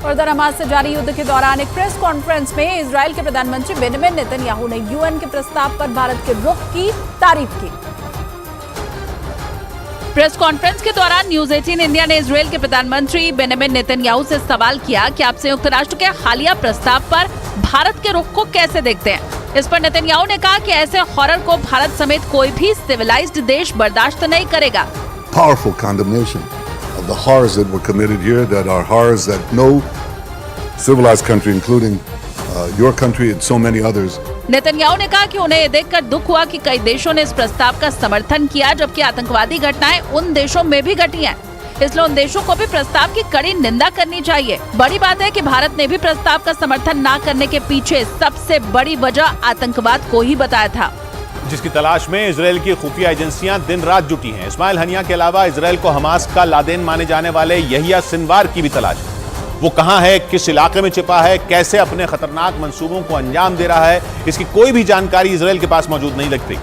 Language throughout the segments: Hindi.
और उधर हमास से जारी युद्ध के दौरान एक प्रेस कॉन्फ्रेंस में इजराइल के प्रधानमंत्री बेंजामिन नेतन्याहू ने यूएन के प्रस्ताव पर भारत के रुख की तारीफ की। प्रेस कॉन्फ्रेंस के दौरान न्यूज 18 इंडिया ने इजराइल के प्रधानमंत्री बेंजामिन नेतन्याहू से सवाल किया कि आप संयुक्त राष्ट्र के हालिया प्रस्ताव पर भारत के रुख को कैसे देखते हैं। इस पर नेतन्याहू ने कहा कि ऐसे हॉरर को भारत समेत कोई भी सिविलाइज्ड देश बर्दाश्त नहीं करेगा। Powerful condemnation of the horrors that were committed here, that are horrors that no civilized country, including your country and so many others. Netanyahu ने कहा कि उन्हें ये देखकर दुख हुआ कि कई देशों ने इस प्रस्ताव का समर्थन किया, जबकि आतंकवादी घटनाएं उन देशों में भी घटी हैं। इसलिए उन देशों को भी प्रस्ताव की कड़ी निंदा करनी चाहिए। बड़ी बात है कि भारत ने भी प्रस्ताव का समर्थन न करने के पीछे सबसे बड़ी वजह आतंकवाद को ही बताया था, जिसकी तलाश में इजराइल की खुफिया एजेंसियां दिन रात जुटी हैं। इस्माइल हनिया के अलावा इजराइल को हमास का लादेन माने जाने वाले यहिया सिनवार की भी तलाश है। वो कहां है, किस इलाके में छिपा है, कैसे अपने खतरनाक मंसूबों को अंजाम दे रहा है, इसकी कोई भी जानकारी इजराइल के पास मौजूद नहीं लगती।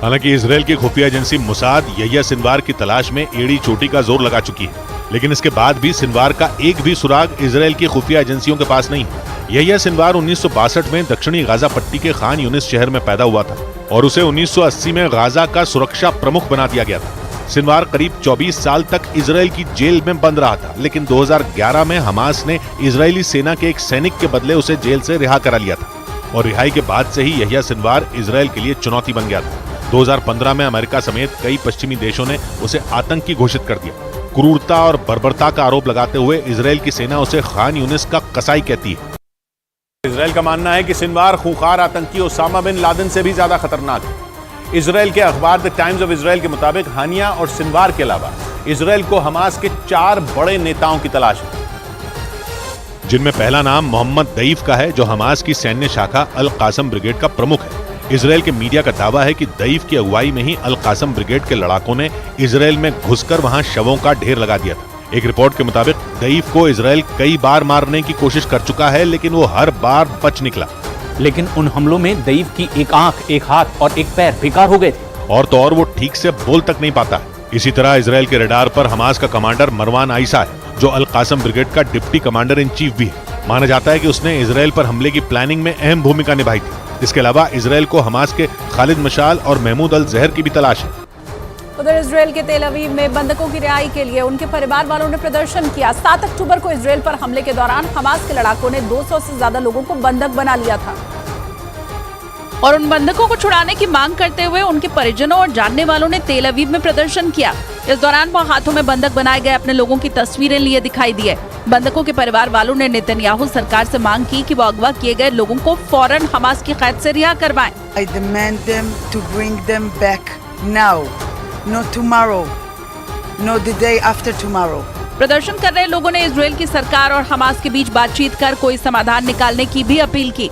हालांकि इजराइल की खुफिया एजेंसी मोसाद यहिया सिनवार की तलाश में एड़ी चोटी का जोर लगा चुकी है, लेकिन इसके बाद भी सिनवार का एक भी सुराग इजराइल की खुफिया एजेंसियों के पास नहीं है। यहिया सिनवार 1962 में दक्षिणी गाजा पट्टी के खान यूनिस शहर में पैदा हुआ था और उसे 1980 में गाजा का सुरक्षा प्रमुख बना दिया गया था। सिनवार करीब 24 साल तक इजराइल की जेल में बंद रहा था, लेकिन 2011 में हमास ने इजरायली सेना के एक सैनिक के बदले उसे जेल से रिहा करा लिया था और रिहाई के बाद से ही यहिया सिनवार इजराइल के लिए चुनौती बन गया था। 2015 में अमेरिका समेत कई पश्चिमी देशों ने उसे आतंकी घोषित कर दिया। क्रूरता और बर्बरता का आरोप लगाते हुए इजराइल की सेना उसे खान यूनिस का कसाई कहती है। इजराइल का मानना है कि सिनवार खूंखार आतंकी ओसामा बिन लादेन से भी ज्यादा खतरनाक है। इजराइल के अखबार द टाइम्स ऑफ इजराइल के मुताबिक हानिया और सिनवार के अलावा इजराइल को हमास के 4 बड़े नेताओं की तलाश है, जिनमें पहला नाम मोहम्मद दईफ का है, जो हमास की सैन्य शाखा अल कासम ब्रिगेड का प्रमुख है। इजराइल के मीडिया का दावा है कि दईफ की अगुवाई में ही अल कासम ब्रिगेड के लड़ाकों ने इजराइल में घुसकर वहां शवों का ढेर लगा दिया था। एक रिपोर्ट के मुताबिक दईफ को इजराइल कई बार मारने की कोशिश कर चुका है, लेकिन वो हर बार बच निकला। लेकिन उन हमलों में दईफ की एक आंख, एक हाथ और एक पैर बेकार हो गए थे। और तो और वो ठीक से बोल तक नहीं पाता है। इसी तरह इजराइल के रडार पर हमास का कमांडर मरवान आइसा है, जो अल कासम ब्रिगेड का डिप्टी कमांडर इन चीफ भी है। माना जाता है कि उसने इजराइल पर हमले की प्लानिंग में अहम भूमिका निभाई थी। इसके अलावा इजराइल को हमास के खालिद मशाल और महमूद अल जहर की भी तलाश है। उधर इजराइल के तेल अवीव में बंधकों की रिहाई के लिए उनके परिवार वालों ने प्रदर्शन किया। 7 अक्टूबर को इजराइल पर हमले के दौरान हमास के लड़ाकों ने 200 से ज्यादा लोगों को बंधक बना लिया था और उन बंधकों को छुड़ाने की मांग करते हुए उनके परिजनों और जानने वालों ने तेल अवीव में प्रदर्शन किया। इस दौरान वो हाथों में बंधक बनाए गए अपने लोगों की तस्वीरें लिए दिखाई दिए। बंधकों के परिवार वालों ने नेतन्याहू सरकार से मांग की कि वो अगवा किए गए लोगों को फौरन हमास की कैद से रिहा करवाएं। I demand them to bring them back now, not tomorrow, not the day after tomorrow. प्रदर्शन कर रहे लोगों ने इजराइल की सरकार और हमास के बीच बातचीत कर कोई समाधान निकालने की भी अपील की।